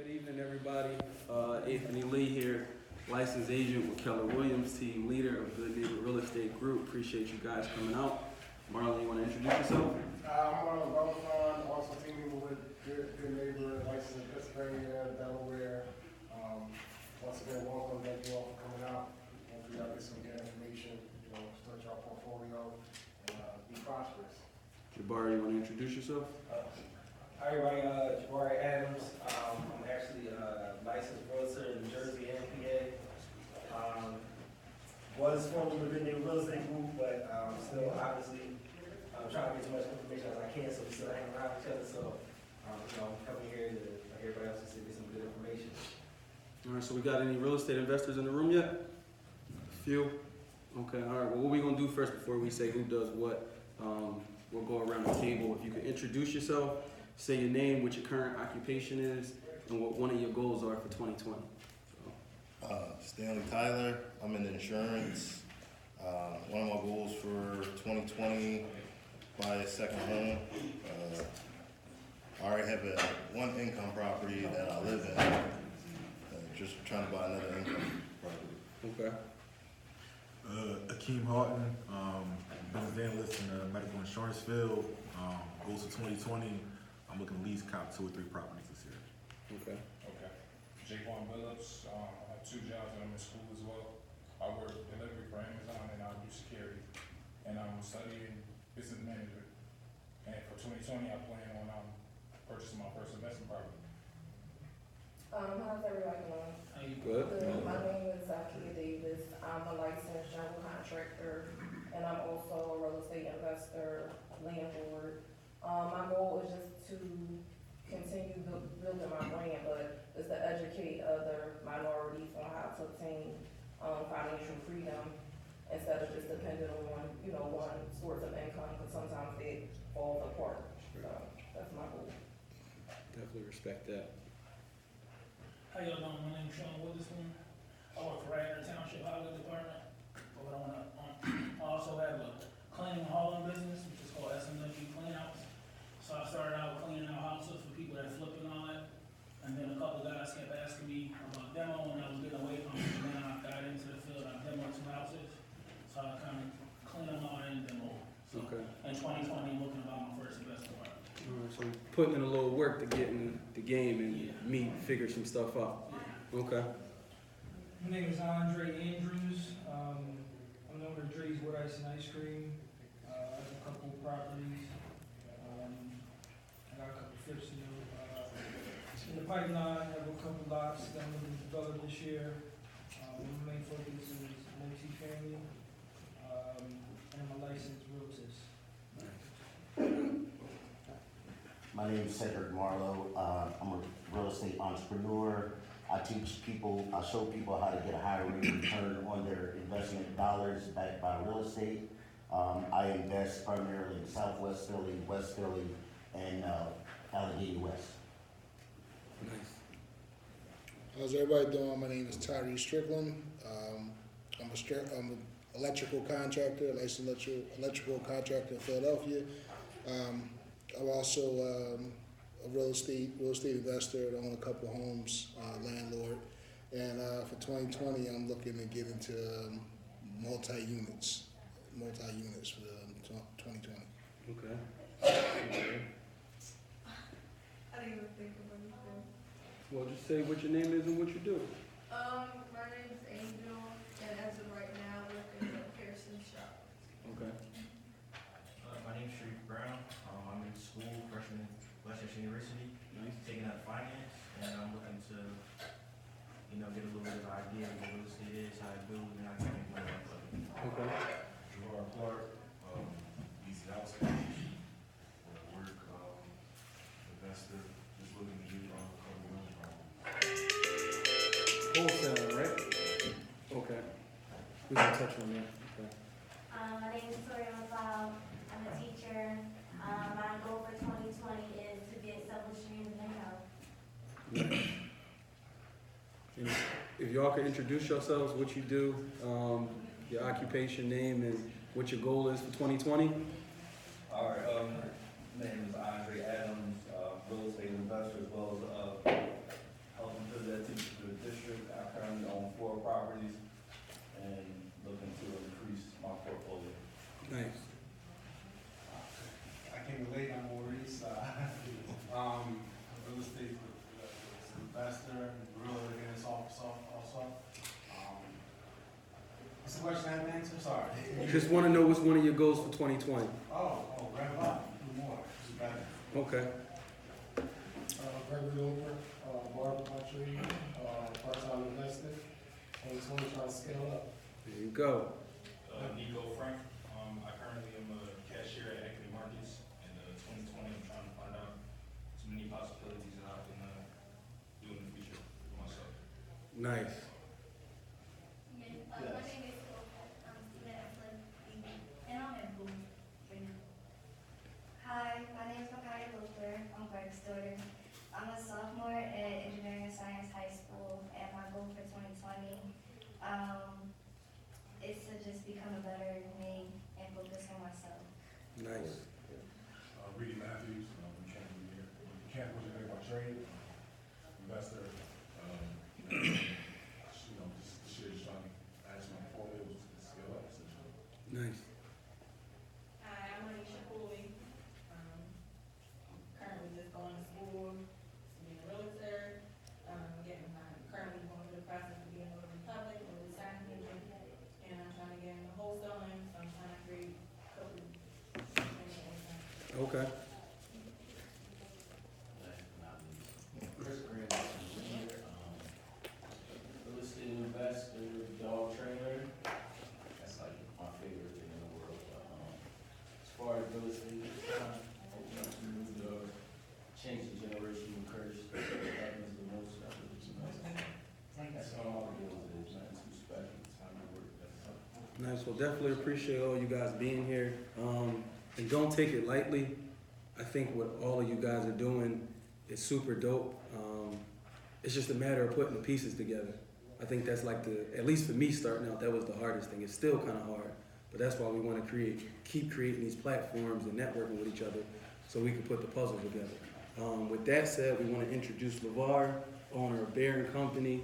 Good evening, everybody. Anthony Lee here, licensed agent with Keller Williams, team leader of Good Neighbor Real Estate Group. Appreciate you guys coming out. Marlon, you want to introduce yourself? I'm Marlon Bellafon, also teaming with Good Neighbor, licensed in Pennsylvania, Delaware. Once again, welcome. Thank you all for coming out. Hopefully y'all get some good information, start your portfolio, and be prosperous. Jabari, you want to introduce yourself? Hi everybody, Jabari Adams. I'm actually a licensed realtor in New Jersey and PA. Was formerly within the real estate group, but still obviously trying to get as much information as I can, so we still hang around each other. So I'm coming here to like everybody else to get some good information. All right, so we got any real estate investors in the room yet? A few? Okay, all right. Well, what we going to do first before we say who does what, we'll go around the table. If you could introduce yourself, say your name, what your current occupation is, and what one of your goals are for 2020. Stanley Tyler, I'm in insurance. One of my goals for 2020, buy a second home. I already have one income property that I live in. Just trying to buy another income property. Okay. Akeem Houghton, business analyst in the medical insurance field. Goals for 2020, I'm looking to lease cop 2 or 3 properties this year. Okay. Okay. Jaquan Phillips, I have 2 jobs and I'm in school as well. I work delivery for Amazon and I do security. And I'm studying business management. And for 2020, I plan on purchasing my first investment property. How's everybody doing? How you Good. My name is Zakia Davis. I'm a licensed general contractor, and I'm also a real estate investor, landlord. My goal is just to continue building my brand, but is to educate other minorities on how to obtain financial freedom instead of just depending on one source of income, because sometimes it falls apart. So that's my goal. Definitely respect that. How y'all doing? My name's Sean Witherspoon. I work for Radnor Township Highway Department. But I also have a cleaning and hauling business, which is called SMW Cleanouts. So I started out cleaning out houses for people that flip and all that. And then a couple of guys kept asking me about demo, and I was getting away from it. And then I got into the field. I demoed 2 houses. So I kind of clean them out and demo. So Okay. in 2020, I'm looking about my first investment property. All right, so putting in a little work to get in the game and figure some stuff out. Okay. My name is Andre Andrews. I'm known as Dre's Wood Ice and Ice Cream. I have a couple properties. I got a couple flips in the pipeline. I have a couple lots that I'm going to develop this year. My main focus is multi-family, and I'm a licensed realtor. My name is Cedric Marlowe. I'm a real estate entrepreneur. I teach people, I show people how to get a higher rate of return on their investment dollars backed by real estate. I invest primarily in Southwest Philly, West Philly, and Allegheny West. Nice. How's everybody doing? My name is Tyree Strickland. I'm an electrical contractor, licensed electrical contractor in Philadelphia. I'm also a real estate investor. I own a couple of homes, landlord. And for 2020, I'm looking to get into multi-units for 2020. Okay. I didn't even think of anything. Well, just say what your name is and what you do. My name is Angel, and as of right now, I work in the Pearson shop. Okay. My name is Sharif Brown. I'm in school, freshman at Western University, Nice. taking up finance, and I'm looking to, get a little bit of idea of what real estate is, how to build, and how to make money off of it. Okay. Levar Clark, East House, work, investor, just looking to do a couple of Wholesale, right? Okay. We can touch on that. Okay. My name is Tori McLeod. I'm a teacher. My goal for 2020 is to get several streams of income. Nice. And if y'all could introduce yourselves, what you do, your occupation, name, and what your goal is for 2020. All right. My name is Andre Adams, real estate investor as well as Just want to know what's one of your goals for 2020. Ramp up, do more, do better. Okay. Gregory Over, barber my tree, part-time investor, 2020 trying to scale up. There you go. Nico Frank. I currently am a cashier at Equity Markets. In 2020, I'm trying to find out as many possibilities that I can do in the future for myself. Nice. My name is I'm student at Flip, and I'm in Blue right now. Hi, my name is Makaya Luther. I'm Greg's daughter. I'm a sophomore at Engineering and Science High School, and my goal for 2020 is to just become a better me and focus on myself. Nice. Reedy Matthews, we can't be here. Can't really think about trade, investor, just this year just trying to add some portfolios to scale up essentially. Nice. Hi, I'm Anisha Cooley. Currently just going to school, being a realtor. I'm currently going through the process of being a notary public, or a signing agent, and I'm trying to get into wholesaling, so I'm trying to create a couple things at one time. Okay. Chris Green, real estate investor, dog trainer. That's like my favorite thing in the world. As far as real estate, open up some new doors, change the generational curse. That happens the most. That's all my goals is. Nothing too special. Time to work. That's all. Nice. Well, definitely appreciate all you guys being here. And don't take it lightly. I think what all of you guys are doing is super dope. It's just a matter of putting the pieces together. I think that's like at least for me starting out, that was the hardest thing. It's still kind of hard, but that's why we want to keep creating these platforms and networking with each other so we can put the puzzle together. With that said, we want to introduce Levar, owner of Bear & Company,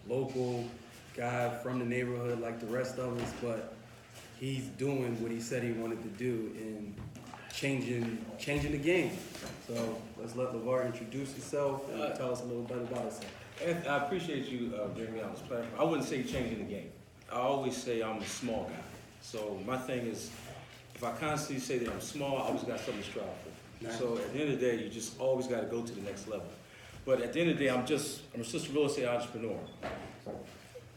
local guy from the neighborhood like the rest of us, but he's doing what he said he wanted to do in changing the game. So let's let Levar introduce himself and tell us a little bit about himself. I appreciate you bringing me on this platform. I wouldn't say changing the game. I always say I'm a small guy. So my thing is, if I constantly say that I'm small, I always got something to strive for. Nice. So at the end of the day, you just always got to go to the next level. But at the end of the day, I'm just a real estate entrepreneur.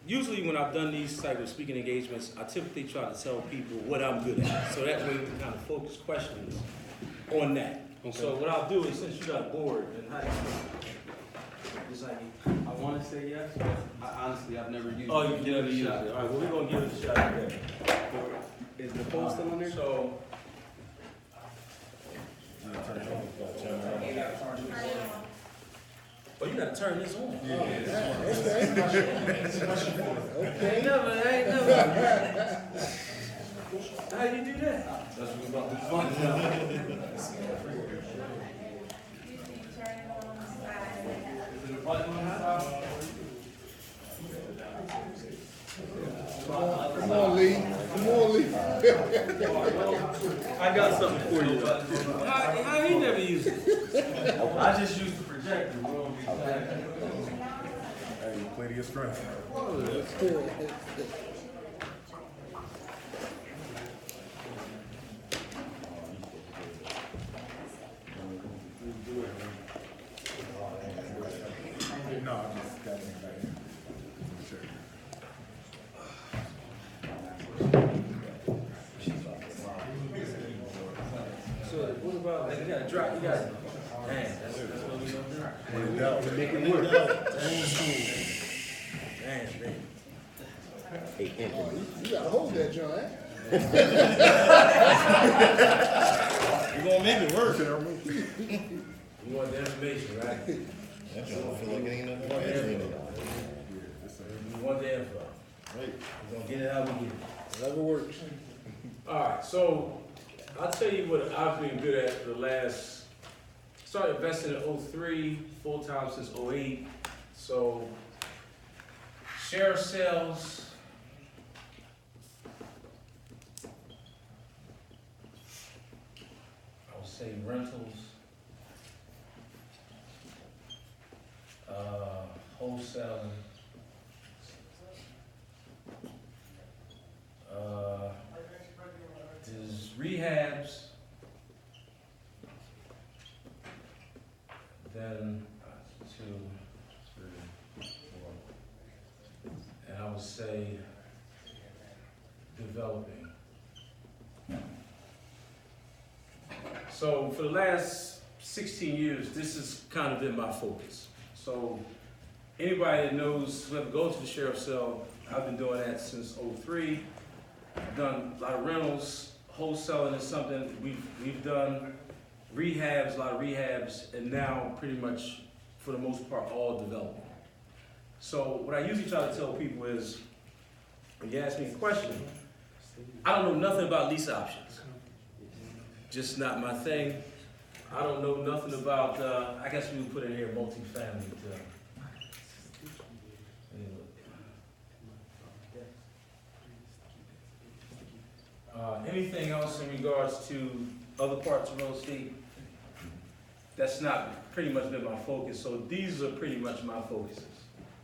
Usually when I've done these type of speaking engagements, I typically try to tell people what I'm good at. So that way we can kind of focus questions on that. Okay. So what I'll do is, since you got a board, and I want to say yes, but honestly, I've never used it. oh, you never use it. All right, well, we're going to give it a shot today. Is the poll still on there? So, oh, you got to turn this on. Okay. I ain't never. How you do that? That's what we're about to find out. Is it a button on the side? Come on, Lee. Come on, Lee. I got something for you. How he never used it? I just used the projector. Hey, you play to your strengths. No, I just got it back here. Sure. So what about, like, you got to drop, you got to, man, that's what we gonna do. Make it work. Man. Hey, Anthony. You gotta hold that, John. You're gonna make it work. You want the information, right? That don't feel like it ain't nothing fancy in it. You want the info. Right. We're gonna get it how we get it. Whatever works. All right, so I'll tell you what I've been good at for the last, started investing in 03, full-time since 08. So share sales, I would say rentals, wholesaling, 2, 3, 4. And I would say developing. So for the last 16 years, this has kind of been my focus. So anybody that knows, who ever goes to the sheriff's cell, I've been doing that since '03. I've done a lot of rentals, wholesaling is something we've done, rehabs, a lot of rehabs, and now pretty much, for the most part, all development. So what I usually try to tell people is, when you ask me a question, I don't know nothing about lease options. Just not my thing. I don't know nothing about, I guess we would put in here multifamily. Anything else in regards to other parts of real estate? That's not pretty much been my focus. So these are pretty much my focuses,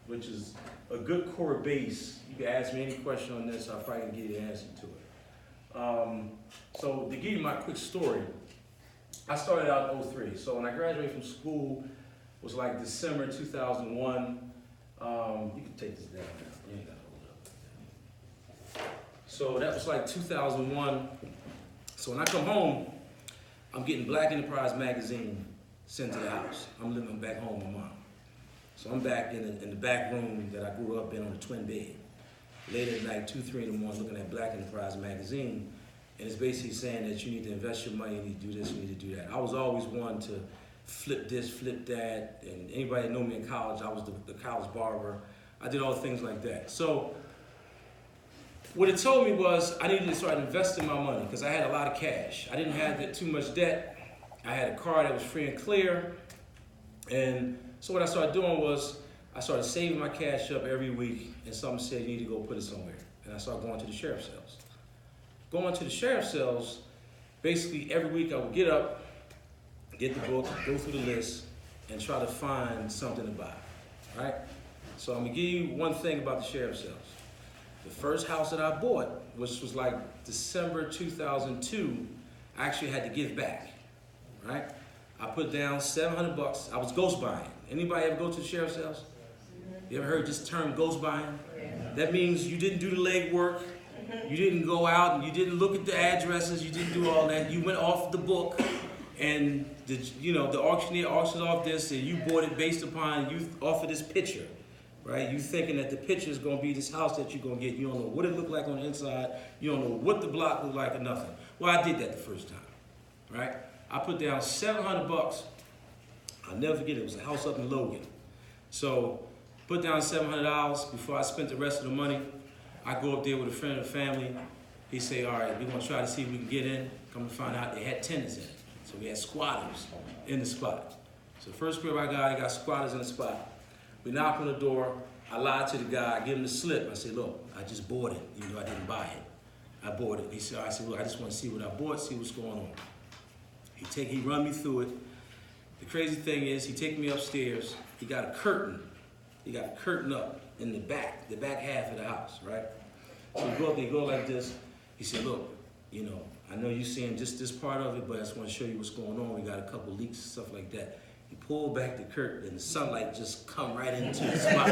which is a good core base. You can ask me any question on this, I'll probably give you the answer to it. So to give you my quick story, I started out in '03. So when I graduated from school, it was like December 2001. You can take this down now. You ain't gotta hold up. So that was like 2001. So when I come home, I'm getting Black Enterprise magazine sent to the house. I'm living back home with my mom. So I'm back in the back room that I grew up in on a twin bed. Late at night, 2, 3 in the morning, looking at Black Enterprise magazine. And it's basically saying that you need to invest your money, you need to do this, you need to do that. I was always one to flip this, flip that. And anybody that know me in college, I was the college barber. I did all the things like that. So what it told me was I needed to start investing my money because I had a lot of cash. I didn't have too much debt. I had a car that was free and clear. And so what I started doing was I started saving my cash up every week, and someone said, you need to go put it somewhere. And I started going to the sheriff's cells. Going to the sheriff's cells, basically every week I would get up, get the book, go through the list, and try to find something to buy, right? So I'm gonna give you one thing about the sheriff's cells. The first house that I bought, which was like December 2002, I actually had to give back, right? I put down $700. I was ghost buying. Anybody ever go to the sheriff's cells? You ever heard this term, ghost buying? That means you didn't do the legwork. You didn't go out and you didn't look at the addresses. You didn't do all that. You went off the book, and the auctioneer auctioned off this, and you bought it based upon off of this picture, right? You thinking that the picture is going to be this house that you're going to get. You don't know what it looked like on the inside. You don't know what the block looked like or nothing. Well, I did that the first time, right? I put down $700. I'll never forget it. It was a house up in Logan. So put down $700 before I spent the rest of the money. I go up there with a friend of the family. He say, all right, we're going to try to see if we can get in. Come to find out they had tenants in it. So we had squatters in the spot. So the first crib I got squatters in the spot. We knock on the door. I lied to the guy. I give him the slip. I say, look, I just bought it, even though I didn't buy it. I bought it. I said, look, I just want to see what I bought, see what's going on. He run me through it. The crazy thing is, he take me upstairs. He got a curtain. He got a curtain up in the back half of the house, right? So we go up there, go like this. He said, look, I know you're seeing just this part of it, but I just want to show you what's going on. We got a couple leaks and stuff like that. He pulled back the curtain, and the sunlight just come right into the spot.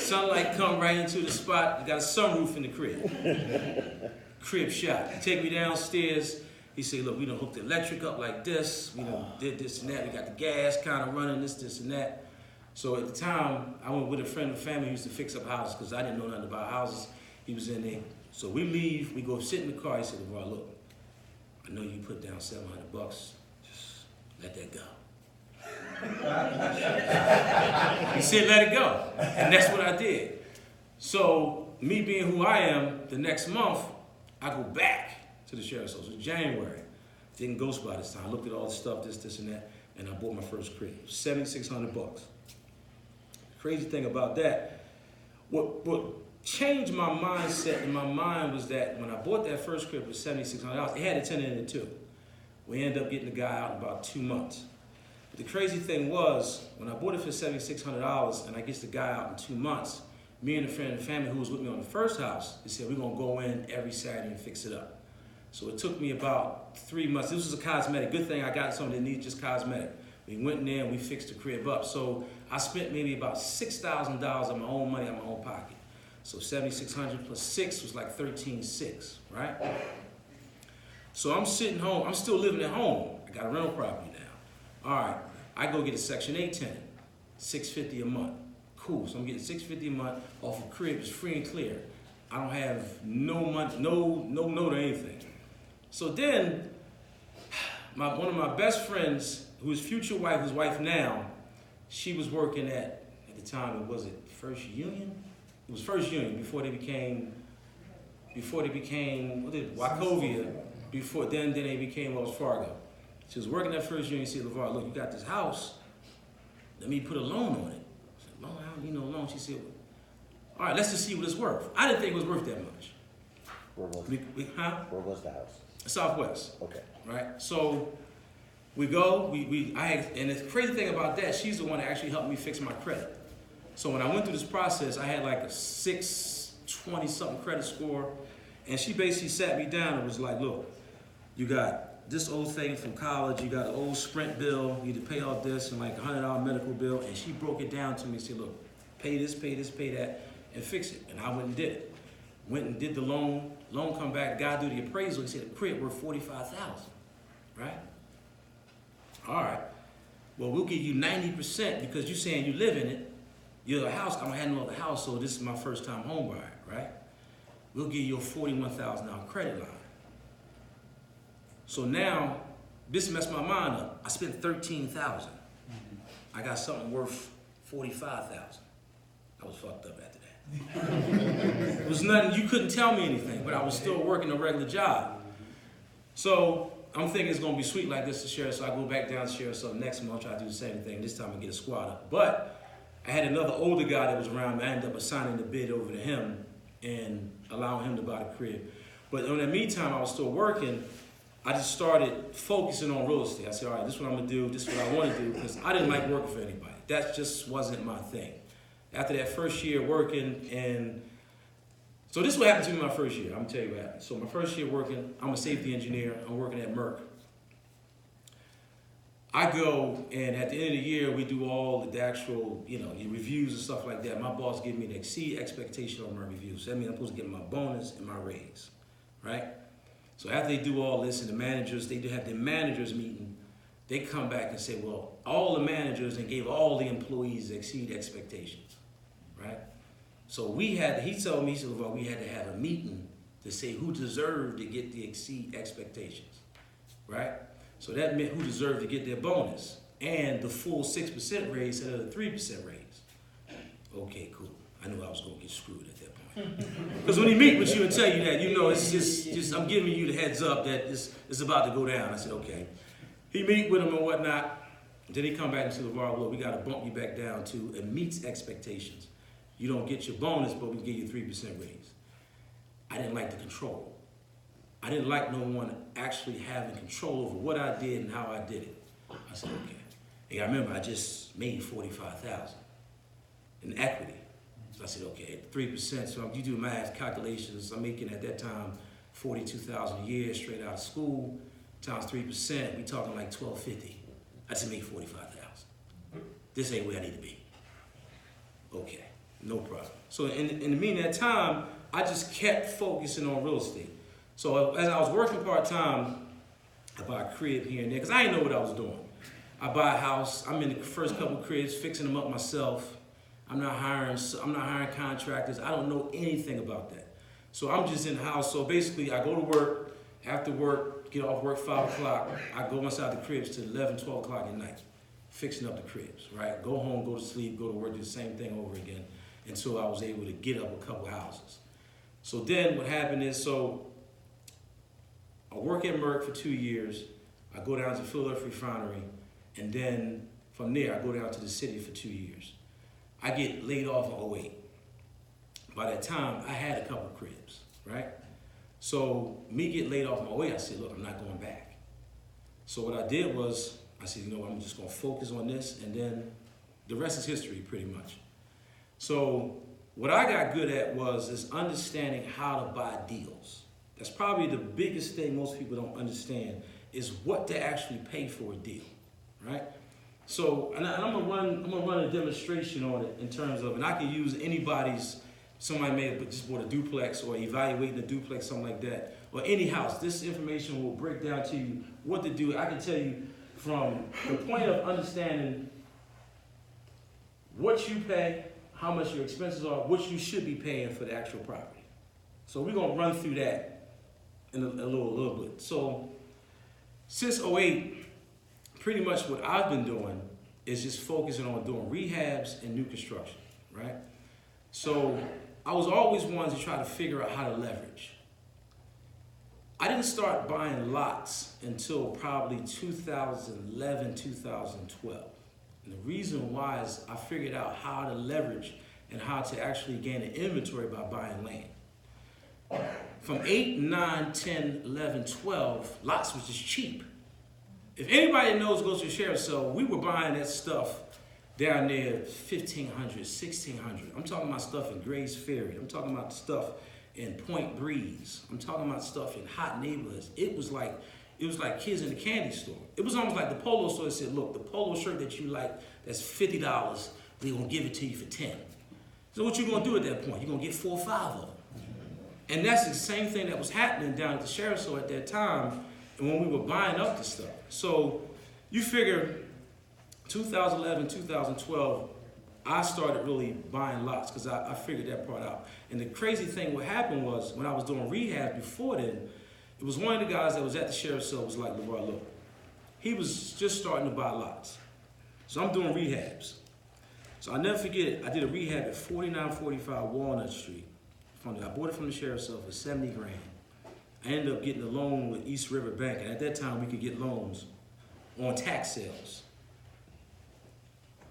Sunlight come right into the spot. You got a sunroof in the crib. Crib shot. He take me downstairs. He said, look, we done hooked the electric up like this. We done did this and that. We got the gas kind of running, this and that. So at the time, I went with a friend of the family who used to fix up houses because I didn't know nothing about houses. He was in there. So we leave, we go sit in the car. He said, well, look, I know you put down $700. Just let that go. He said, let it go. And that's what I did. So me being who I am, the next month, I go back to the sheriff's office. It was January. Didn't ghost by this time. I looked at all the stuff, this and that, and I bought my first crib. $7,600. Crazy thing about that, what changed my mindset in my mind was that when I bought that first crib for $7,600, it had a tenant in it too. We ended up getting the guy out in about 2 months. But the crazy thing was, when I bought it for $7,600 and I get the guy out in 2 months, me and a friend of the family who was with me on the first house, they said, we're gonna go in every Saturday and fix it up. So it took me about 3 months. This was a cosmetic. Good thing I got something that needed just cosmetic. We went in there and we fixed the crib up. So I spent maybe about $6,000 of my own money out of my own pocket. So $7,600 plus 6 was like $13,600, right? So I'm sitting home, I'm still living at home. I got a rental property now. All right, I go get a Section 8 tenant, $650 a month. Cool, so I'm getting $650 a month off a crib, it's free and clear. I don't have no money, no note or anything. So then, one of my best friends, whose future wife, whose wife now, she was working at the time, was it First Union? It was First Union before they became what did Wachovia, before then they became Wells Fargo. She was working at First Union. She said, LeVar, look, you got this house. Let me put a loan on it. I said, loan? How do you know loan? She said, all right, let's just see what it's worth. I didn't think it was worth that much. Where was Where was the house? Southwest. Okay. Right? So we go, and the crazy thing about that, she's the one that actually helped me fix my credit. So when I went through this process, I had like a 620 something credit score, and she basically sat me down and was like, look, you got this old thing from college, you got an old Sprint bill, you need to pay off this, and like a $100 medical bill, and she broke it down to me and said, look, pay this, pay that, and fix it. And I went and did it. Went and did the loan come back, the guy do the appraisal, he said the crib worth $45,000, right? All right, well, we'll give you 90% because you're saying you live in it. You're a house, I'm handling the house, so this is my first time home buyer, right? We'll give you a $41,000 credit line. So now, this messed my mind up. I spent $13,000. I got something worth $45,000. I was fucked up after that. It was nothing, you couldn't tell me anything, but I was still working a regular job. So I'm thinking it's gonna be sweet like this to share, so I go back down to share, so next month I try to do the same thing. This time I get a squatter. But I had another older guy that was around me. I ended up assigning the bid over to him and allowing him to buy the crib. But in the meantime, I was still working. I just started focusing on real estate. I said, all right, this is what I'm gonna do, this is what I wanna do, because I didn't like working for anybody. That just wasn't my thing. After that first year working, and so this is what happened to me my first year. I'm gonna tell you what happened. So my first year working, I'm a safety engineer, I'm working at Merck. I go, and at the end of the year, we do all the actual, your reviews and stuff like that. My boss gave me the exceed expectation on my reviews. So that means I'm supposed to get my bonus and my raise, right? So after they do all this, and the managers, they do have the managers meeting, they come back and say, well, all the managers and gave all the employees exceed expectations, right? So he told me, well, we had to have a meeting to say who deserved to get the exceed expectations, right? So that meant who deserved to get their bonus and the full 6% raise instead of the 3% raise. Okay, cool. I knew I was gonna get screwed at that point. Because when he meet with you and tell you that, it's just I'm giving you the heads up that it's about to go down. I said, okay. He meet with him and whatnot. Then he come back and said, LeVar, look, we gotta bump you back down to it meets expectations. You don't get your bonus, but we give you 3% raise. I didn't like the control. I didn't like no one actually having control over what I did and how I did it. I said, okay. Hey, I remember I just made $45,000 in equity. So I said, okay, 3%, so you do math calculations, I'm making at that time $42,000 a year straight out of school, times 3%, we talking like $1,250. I just made $45,000. This ain't where I need to be. Okay, no problem. So in the meantime, that time, I just kept focusing on real estate. So as I was working part-time, I bought a crib here and there, because I didn't know what I was doing. I buy a house, I'm in the first couple of cribs, fixing them up myself. I'm not hiring contractors. I don't know anything about that. So I'm just in the house. So basically I go to work, after work, get off work 5 o'clock. I go inside the cribs to 11, 12 o'clock at night, fixing up the cribs, right? Go home, go to sleep, go to work, do the same thing over again until I was able to get up a couple houses. So then what happened is, I work at Merck for 2 years. I go down to Philadelphia Refinery, and then from there, I go down to the city for 2 years. I get laid off in 08. By that time, I had a couple of cribs, right? So me get laid off in 08, I said, look, I'm not going back. So what I did was, I said, I'm just gonna focus on this, and then the rest is history, pretty much. So what I got good at is understanding how to buy deals. That's probably the biggest thing most people don't understand is what to actually pay for a deal, right? So, and I'm gonna run a demonstration on it in terms of, and I can use anybody's, somebody may have just bought a duplex or evaluating a duplex, something like that, or any house. This information will break down to you what to do. I can tell you from the point of understanding what you pay, how much your expenses are, what you should be paying for the actual property. So we're gonna run through that in a little bit. So since '08, pretty much what I've been doing is just focusing on doing rehabs and new construction, right? So I was always one to try to figure out how to leverage. I didn't start buying lots until probably 2011, 2012. And the reason why is I figured out how to leverage and how to actually gain an inventory by buying land. From 8, 9, 10, 11, 12, lots was just cheap. If anybody knows, goes to a sheriff's sale, we were buying that stuff down there, 1,500, 1,600. I'm talking about stuff in Grays Ferry. I'm talking about stuff in Point Breeze. I'm talking about stuff in hot neighborhoods. It was like kids in the candy store. It was almost like the polo store that said, look, the polo shirt that you like, that's $50, we're gonna give it to you for 10. So what you gonna do at that point? You're gonna get 4 or 5 of them. And that's the same thing that was happening down at the sheriff's store at that time when we were buying up the stuff. So you figure 2011, 2012, I started really buying lots because I figured that part out. And the crazy thing what happened was when I was doing rehab before then, it was one of the guys that was at the sheriff's cell was like, Levar, look, he was just starting to buy lots. So I'm doing rehabs. So I'll never forget it. I did a rehab at 4945 Walnut Street. I bought it from the sheriff's cell for 70 grand. I ended up getting a loan with East River Bank, and at that time we could get loans on tax sales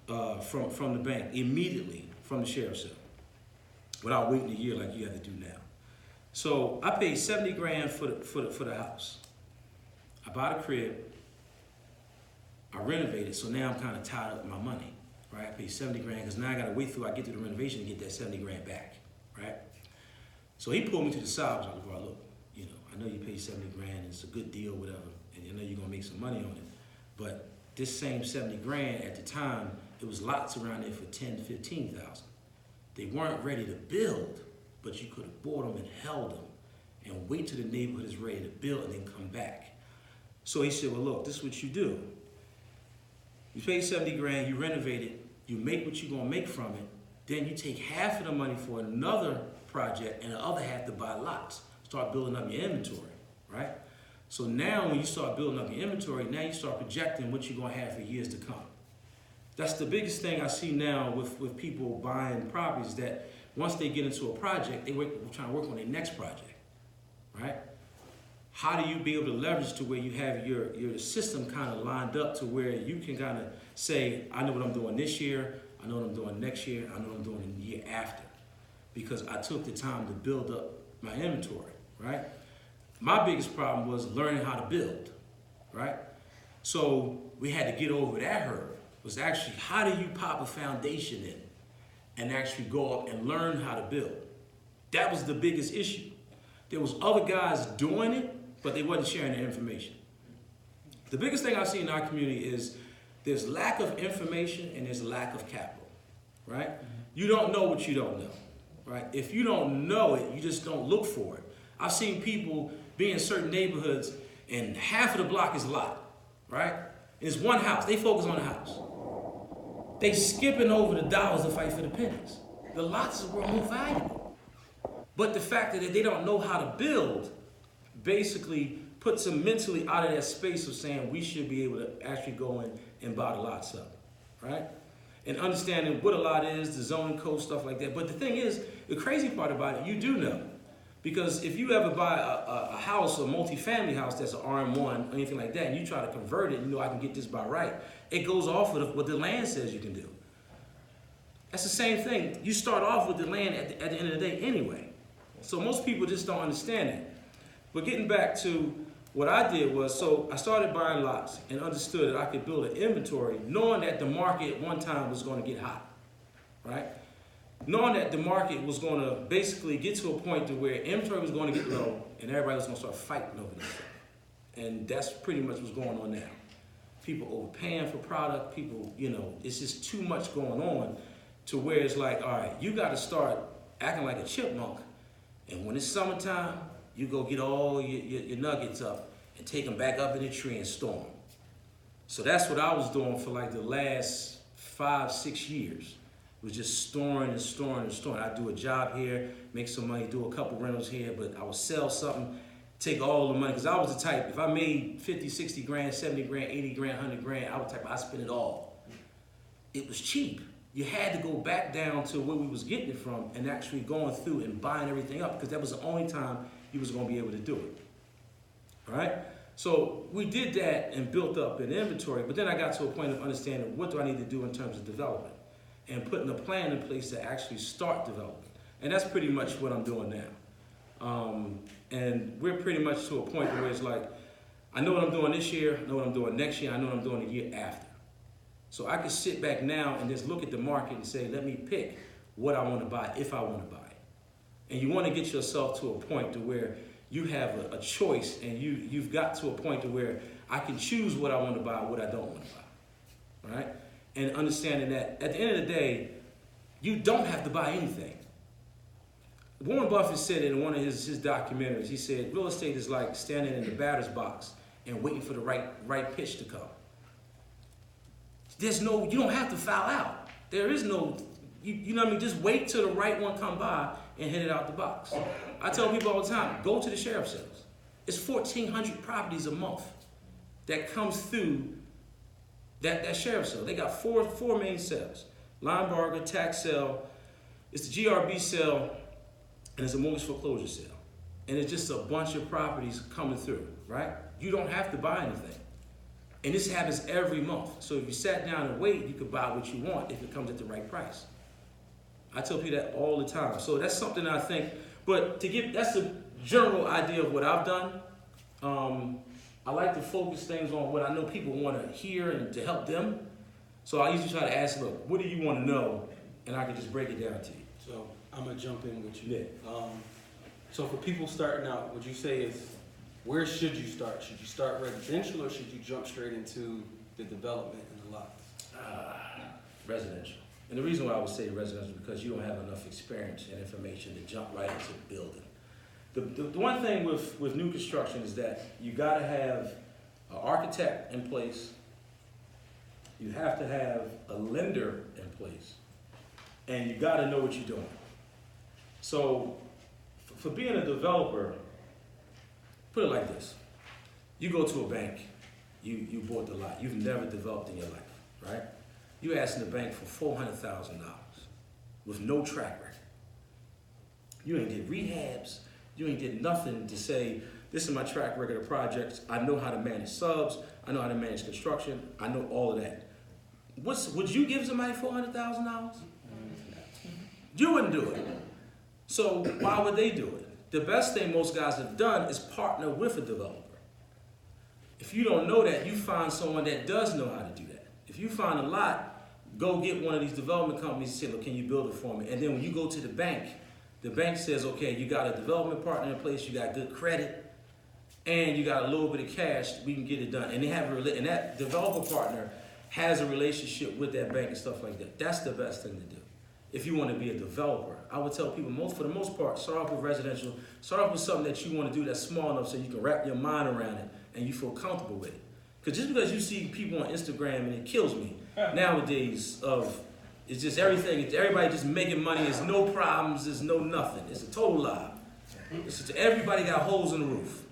from the bank immediately from the sheriff's cell without waiting a year like you have to do now. So I paid 70 grand for the house. I bought a crib. I renovated, so now I'm kind of tied up with my money, right? I paid 70 grand because now I got to wait till I get through the renovation to get that 70 grand back, right? So he pulled me to the side. I was like, well, look, you know, I know you paid 70 grand, it's a good deal, whatever, and I know you're gonna make some money on it. But this same 70 grand at the time, it was lots around there for 10 to 15,000. They weren't ready to build, but you could have bought them and held them and wait till the neighborhood is ready to build and then come back. So he said, well, look, this is what you do. You pay 70 grand, you renovate it, you make what you're gonna make from it, then you take half of the money for another project and the other half to buy lots. Start building up your inventory, right? So now when you start building up your inventory, now you start projecting what you're gonna have for years to come. That's the biggest thing I see now with people buying properties, that once they get into a project, they're trying to work on their next project, right? How do you be able to leverage to where you have your system kind of lined up to where you can kind of say, I know what I'm doing this year, I know what I'm doing next year, I know what I'm doing in the year after, because I took the time to build up my inventory, right? My biggest problem was learning how to build, right? So we had to get over that hurdle, was actually how do you pop a foundation in and actually go up and learn how to build? That was the biggest issue. There was other guys doing it, but they wasn't sharing the information. The biggest thing I see in our community is there's lack of information and there's lack of capital, right? You don't know what you don't know, right? If you don't know it, you just don't look for it. I've seen people be in certain neighborhoods and half of the block is a lot, right? It's one house, they focus on the house. They skipping over the dollars to fight for the pennies. The lots were more valuable. But the fact that they don't know how to build basically puts them mentally out of that space of saying we should be able to actually go in and buy the lots up, right? And understanding what a lot is, the zoning code, stuff like that. But the thing is, the crazy part about it, you do know. Because if you ever buy a house, a multi-family house that's an RM1 or anything like that, and you try to convert it, you know I can get this by right, it goes off of what the land says you can do. That's the same thing. You start off with the land at the end of the day anyway. So most people just don't understand it. But getting back to what I did was, so I started buying lots and understood that I could build an inventory knowing that the market at one time was going to get hot, right? Knowing that the market was going to basically get to a point to where inventory was going to get low and everybody was going to start fighting over this stuff. And that's pretty much what's going on now. people overpaying for product, people, you know, it's just too much going on to where it's like, all right, you got to start acting like a chipmunk. And when it's summertime, you go get all your nuggets up and take them back up in the tree and store them. So that's what I was doing for like the last 5-6 years. Was just storing and storing and storing. I'd do a job here, make some money, do a couple rentals here, but I would sell something, take all the money, because I was the type, if I made 50, 60 grand, 70 grand, 80 grand, 100 grand, I was the type, I spend it all. It was cheap. You had to go back down to where we was getting it from and actually going through and buying everything up, because that was the only time you was gonna be able to do it, all right? So we did that and built up an inventory, but then I got to a point of understanding what do I need to do in terms of development and putting a plan in place to actually start development. And that's pretty much what I'm doing now. And we're pretty much to a point where it's like, I know what I'm doing this year, I know what I'm doing next year, I know what I'm doing the year after. So I can sit back now and just look at the market and say, let me pick what I want to buy if I want to buy it. And you want to get yourself to a point to where you have a choice, and you've got to a point to where I can choose what I want to buy, what I don't want to buy, all right? And understanding that at the end of the day, you don't have to buy anything. Warren Buffett said in one of his documentaries, he said, real estate is like standing in the batter's box and waiting for the right pitch to come. You don't have to foul out. There is no, you know what I mean? Just wait till the right one come by and hit it out the box. I tell people all the time, go to the sheriff's sales. It's 1,400 properties a month that comes through that sheriff's sale. They got four main sales: Linebarger, tax sale, it's the GRB sale, and it's a mortgage foreclosure sale. And it's just a bunch of properties coming through, right? You don't have to buy anything. And this happens every month. So if you sat down and wait, you could buy what you want if it comes at the right price. I tell people that all the time. So that's something I think, but that's a general idea of what I've done. I like to focus things on what I know people want to hear and to help them. So I usually try to ask, look, what do you want to know? And I can just break it down to you. So I'm gonna jump in with you. Yeah. So for people starting out, would you say is, where should you start? Should you start residential, or should you jump straight into the development and the lots? Residential. And the reason why I would say residential is because you don't have enough experience and information to jump right into building. The one thing with new construction is that you gotta have an architect in place, you have to have a lender in place, and you gotta know what you're doing. So for being a developer, put it like this: you go to a bank, you bought the lot, you've never developed in your life, right? You asking the bank for $400,000 with no track record. You ain't did rehabs, you ain't did nothing to say, this is my track record of projects, I know how to manage subs, I know how to manage construction, I know all of that. Would you give somebody $400,000? You wouldn't do it. So why would they do it? The best thing most guys have done is partner with a developer. If you don't know that, you find someone that does know how to do that. If you find a lot, go get one of these development companies and say, look, can you build it for me? And then when you go to the bank says, okay, you got a development partner in place, you got good credit, and you got a little bit of cash, we can get it done. And they have and that developer partner has a relationship with that bank and stuff like that. That's the best thing to do. If you want to be a developer, I would tell people, for the most part, start off with residential, start off with something that you want to do that's small enough so you can wrap your mind around it and you feel comfortable with it. Because just because you see people on Instagram, and it kills me nowadays, it's just everybody just making money, there's no problems, there's no nothing. It's a total lie. It's just, everybody got holes in the roof.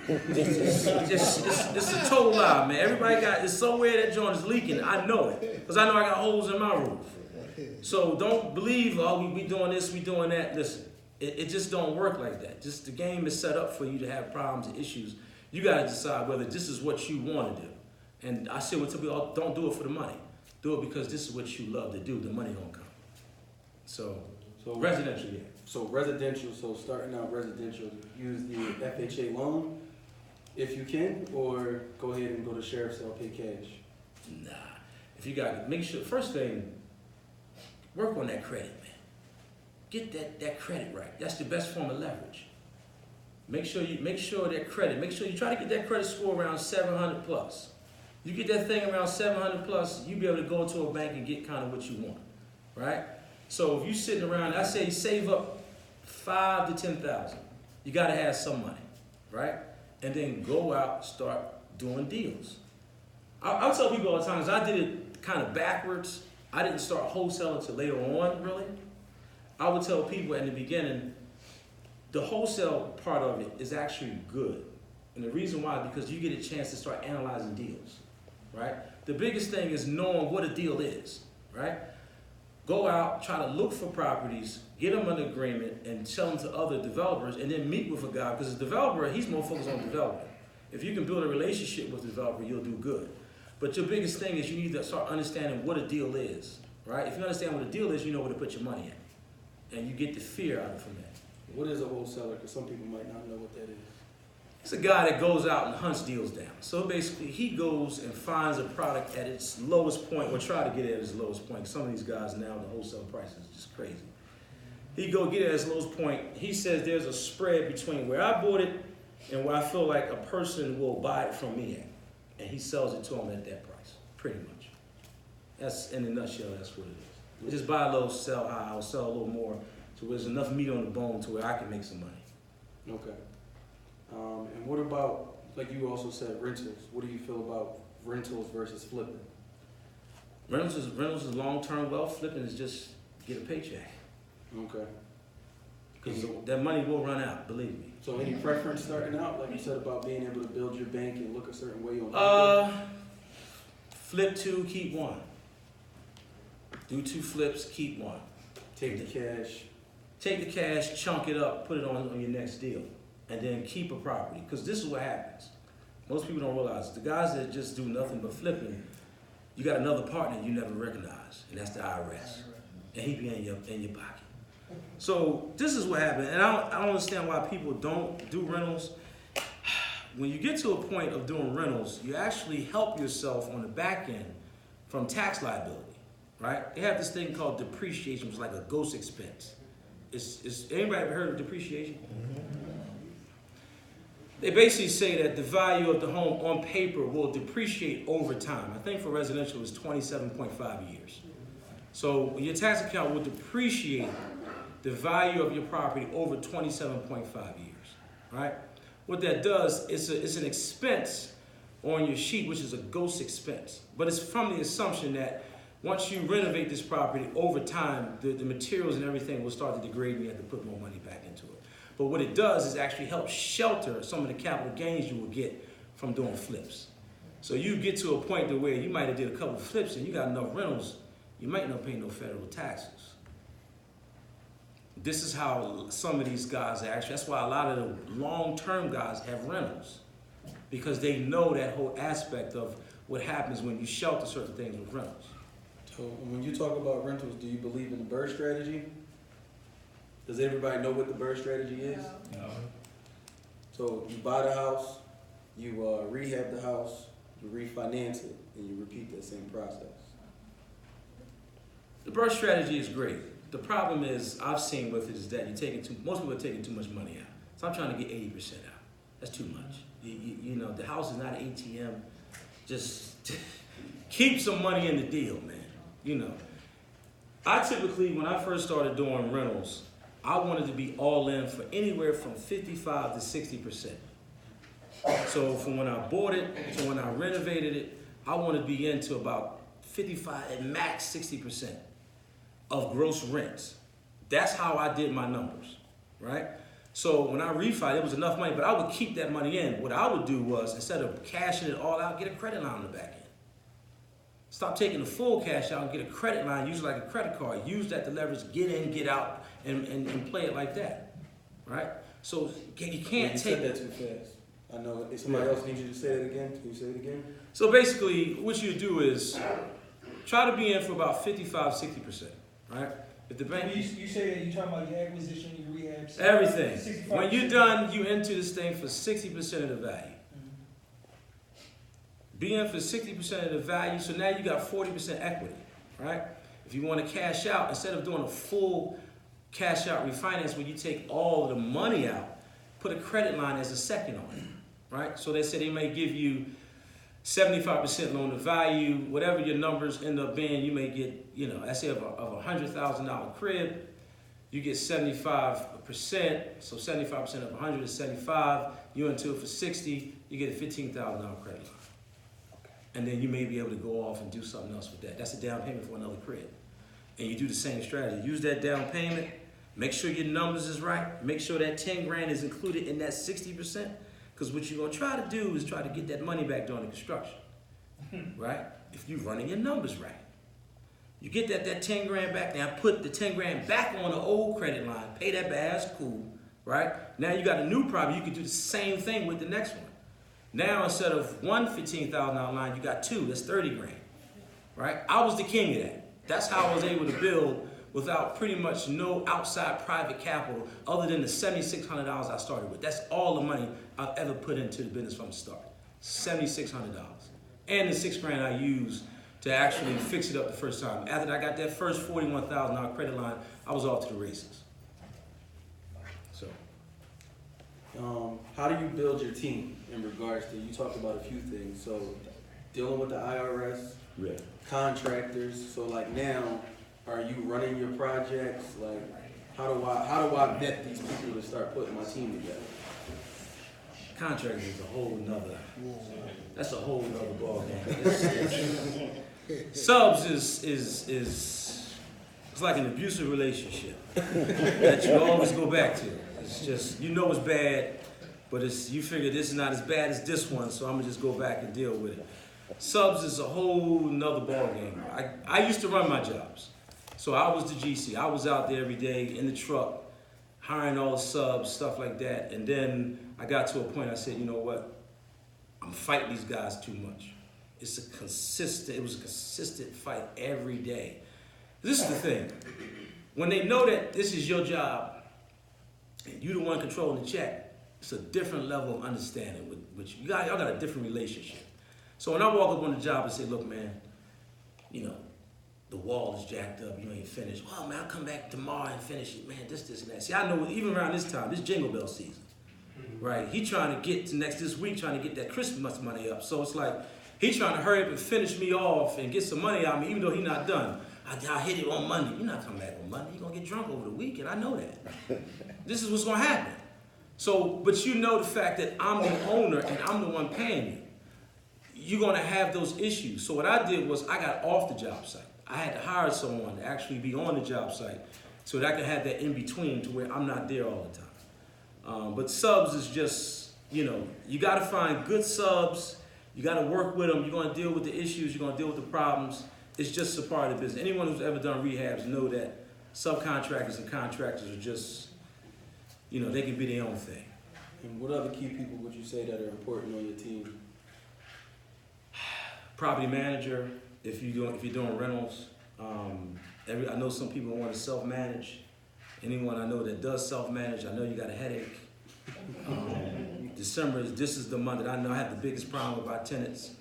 It's a total lie, man. Everybody it's somewhere that joint is leaking. I know it, because I know I got holes in my roof. So don't believe, oh, we doing this, we doing that. Listen, it just don't work like that. Just the game is set up for you to have problems and issues. You got to decide whether this is what you want to do. And I say what to people, don't do it for the money. Do it because this is what you love to do. The money don't come. So residential, yeah. So residential, so starting out residential, use the FHA loan if you can, or go ahead and go to sheriff's sale, pay cash. Nah, if you got to make sure, first thing, work on that credit, man. Get that credit right. That's the best form of leverage. Make sure you try to get that credit score around 700 plus. You get that thing around 700 plus, you be able to go to a bank and get kind of what you want, right? So if you sitting around, I say save up 5 to 10,000. You got to have some money, right? And then go out, start doing deals. I'll tell people all the time, 'cause I did it kind of backwards. I didn't start wholesaling until later on, really. I would tell people in the beginning, the wholesale part of it is actually good. And the reason why, because you get a chance to start analyzing deals, right? The biggest thing is knowing what a deal is, right? Go out, try to look for properties, get them under agreement, and sell them to other developers, and then meet with a guy, because a developer, he's more focused on development. If you can build a relationship with the developer, you'll do good. But your biggest thing is you need to start understanding what a deal is, right? If you understand what a deal is, you know where to put your money in. And you get the fear out of it from that. What is a wholesaler? Because some people might not know what that is. It's a guy that goes out and hunts deals down. So basically, he goes and finds a product at its lowest point, or try to get it at its lowest point. Some of these guys now, the wholesale price is just crazy. He go get it at its lowest point. He says there's a spread between where I bought it and where I feel like a person will buy it from me at. And he sells it to them at that price, pretty much. That's, in a nutshell, that's what it is. We just buy low, sell high, I'll sell a little more, so there's enough meat on the bone to where I can make some money. Okay. And what about, like you also said, rentals? What do you feel about rentals versus flipping? Rentals is long-term wealth. Flipping is just get a paycheck. Okay. Because that money will run out, believe me. So any preference starting out, like you said about being able to build your bank and look a certain way on Flip 2, keep 1. Do 2 flips, keep 1. Take the cash. Take the cash, chunk it up, put it on your next deal. And then keep a property. Because this is what happens. Most people don't realize, the guys that just do nothing but flipping, you got another partner you never recognize, and that's the IRS. And he be in your pocket. So this is what happened, and I don't understand why people don't do rentals. When you get to a point of doing rentals, you actually help yourself on the back end from tax liability, right? They have this thing called depreciation, which is like a ghost expense. Anybody ever heard of depreciation? They basically say that the value of the home on paper will depreciate over time. I think for residential it's 27.5 years. So your tax account will depreciate the value of your property over 27.5 years, right? What that does is it's an expense on your sheet, which is a ghost expense. But it's from the assumption that once you renovate this property over time, the materials and everything will start to degrade and you have to put more money back into it. But what it does is actually help shelter some of the capital gains you will get from doing flips. So you get to a point to where you might have did a couple of flips and you got enough rentals, you might not pay no federal taxes. This is how some of these guys are actually, that's why a lot of the long-term guys have rentals, because they know that whole aspect of what happens when you shelter certain things with rentals. So when you talk about rentals, do you believe in the BRRRR strategy? Does everybody know what the BRRRR strategy is? No. So you buy the house, you rehab the house, you refinance it, and you repeat that same process. The BRRRR strategy is great. The problem is, I've seen with it is that most people are taking too much money out. So I'm trying to get 80% out. That's too much. You know, the house is not an ATM. Just keep some money in the deal, man. You know, I typically, when I first started doing rentals, I wanted to be all in for anywhere from 55 to 60%. So from when I bought it to when I renovated it, I wanted to be into about 55 at max 60% of gross rents. That's how I did my numbers, right? So when I refied, it was enough money, but I would keep that money in. What I would do was, instead of cashing it all out, get a credit line on the back end. Stop taking the full cash out and get a credit line, use it like a credit card. Use that to leverage, get in, get out, and play it like that, right? So you can't You said that too fast. I know. If somebody else needs you to say it again, can you say it again? So basically, what you do is try to be in for about 55, 60%, right? If the bank, You say that you're talking about your acquisition, your rehab. everything. 65%. When you're done, you enter this thing for 60% of the value. Be in for 60% of the value, so now you got 40% equity, right? If you want to cash out, instead of doing a full cash out refinance where you take all of the money out, put a credit line as a second on it, right? So they say they may give you 75% loan to value, whatever your numbers end up being, you may get, you know, let's say of a $100,000 crib, you get 75%, so 75% of 100 is 75, you into it for 60, you get a $15,000 credit line. And then you may be able to go off and do something else with that. That's a down payment for another crib. And you do the same strategy. Use that down payment, make sure your numbers is right, make sure that 10 grand is included in that 60%, because what you're gonna try to do is try to get that money back during the construction, right? If you're running your numbers right. You get that 10 grand back, now put the 10 grand back on the old credit line, pay that back, that's cool, right? Now you got a new property, you can do the same thing with the next one. Now instead of one $15,000 line, you got two, that's 30 grand, right? I was the king of that. That's how I was able to build without pretty much no outside private capital other than the $7,600 I started with. That's all the money I've ever put into the business from the start, $7,600. And the 6 grand I used to actually fix it up the first time. After I got that first $41,000 credit line, I was off to the races. So. How do you build your team in regards to, you talked about a few things, so dealing with the IRS, Yeah. contractors, so like now, are you running your projects? Like, how do I vet these people to start putting my team together? Contracting is a whole nother, that's a whole nother ballgame. Subs is it's like an abusive relationship that you always go back to. It's just, you know it's bad, but you figure this is not as bad as this one, so I'm gonna just go back and deal with it. Subs is a whole nother ballgame. I used to run my jobs. So I was the GC. I was out there every day in the truck, hiring all the subs, stuff like that. And then I got to a point I said, you know what? I'm fighting these guys too much. It was a consistent fight every day. This is the thing. When they know that this is your job and you're the one controlling the check, it's a different level of understanding with which y'all got a different relationship. So when I walk up on the job and say, look, man, you know, the wall is jacked up, you ain't finished. Well, man, I'll come back tomorrow and finish it. Man, this, and that. See, I know even around this time, this Jingle Bell season, right? He trying to get to this week, trying to get that Christmas money up. So it's like, he trying to hurry up and finish me off and get some money out of me, even though he not done. I'll hit it on Monday. You're not coming back on Monday. You're going to get drunk over the weekend. I know that. This is what's going to happen. So, but you know the fact that I'm the owner and I'm the one paying you. You're going to have those issues. So what I did was I got off the job site. I had to hire someone to actually be on the job site so that I could have that in between to where I'm not there all the time. But subs is just, you know, you got to find good subs. You got to work with them. You're going to deal with the issues. You're going to deal with the problems. It's just a part of the business. Anyone who's ever done rehabs know that subcontractors and contractors are just, you know, they can be their own thing. And what other key people would you say that are important on your team? Property manager, if you're doing rentals. I know some people want to self-manage. Anyone I know that does self-manage, I know you got a headache. December this is the month that I know I have the biggest problem with our tenants.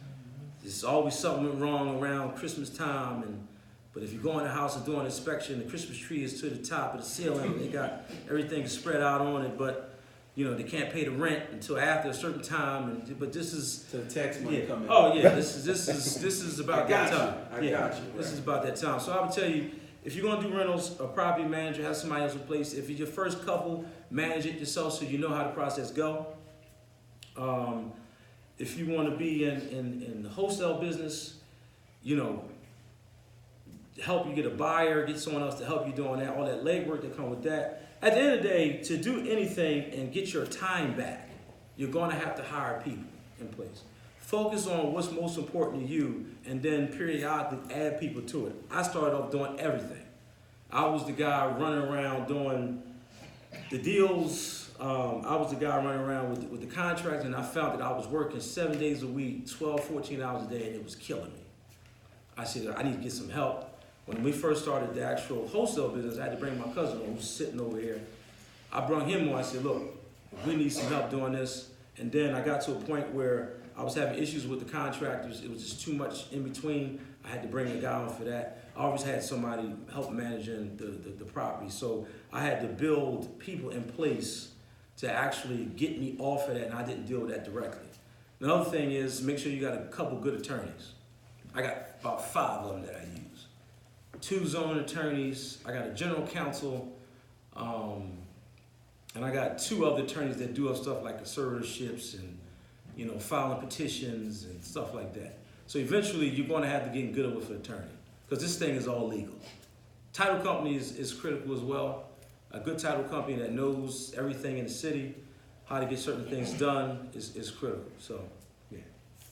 There's always something wrong around Christmas time, but if you go in the house and do an inspection, the Christmas tree is to the top of the ceiling, and they got everything spread out on it, but you know, they can't pay the rent until after a certain time, but this is to the tax money coming. Oh yeah, this is about that time. I got you. Right. This is about that time. So I would tell you, if you're gonna do rentals, a property manager, have somebody else in place. If it's your first couple, manage it yourself so you know how the process go. If you want to be in the wholesale business, you know, help you get a buyer, get someone else to help you doing that, all that legwork that comes with that. At the end of the day, to do anything and get your time back, you're going to have to hire people in place. Focus on what's most important to you and then periodically add people to it. I started off doing everything. I was the guy running around doing the deals. I was the guy running around with the contracts, and I found that I was working 7 days a week, 12, 14 hours a day, and it was killing me. I said, I need to get some help. When we first started the actual wholesale business, I had to bring my cousin on, who's sitting over here. I brought him on. I said, look, we need some help doing this. And then I got to a point where I was having issues with the contractors. It was just too much in between. I had to bring a guy on for that. I always had somebody help managing the property. So I had to build people in place to actually get me off of that, and I didn't deal with that directly. Another thing is make sure you got a couple good attorneys. I got about 5 of them that I use. 2 zoning attorneys, I got a general counsel, and I got 2 other attorneys that do other stuff like conservatorships and, you know, filing petitions and stuff like that. So eventually you're gonna have to get good with an attorney because this thing is all legal. Title company is critical as well. A good title company that knows everything in the city, how to get certain things done is critical, so, yeah.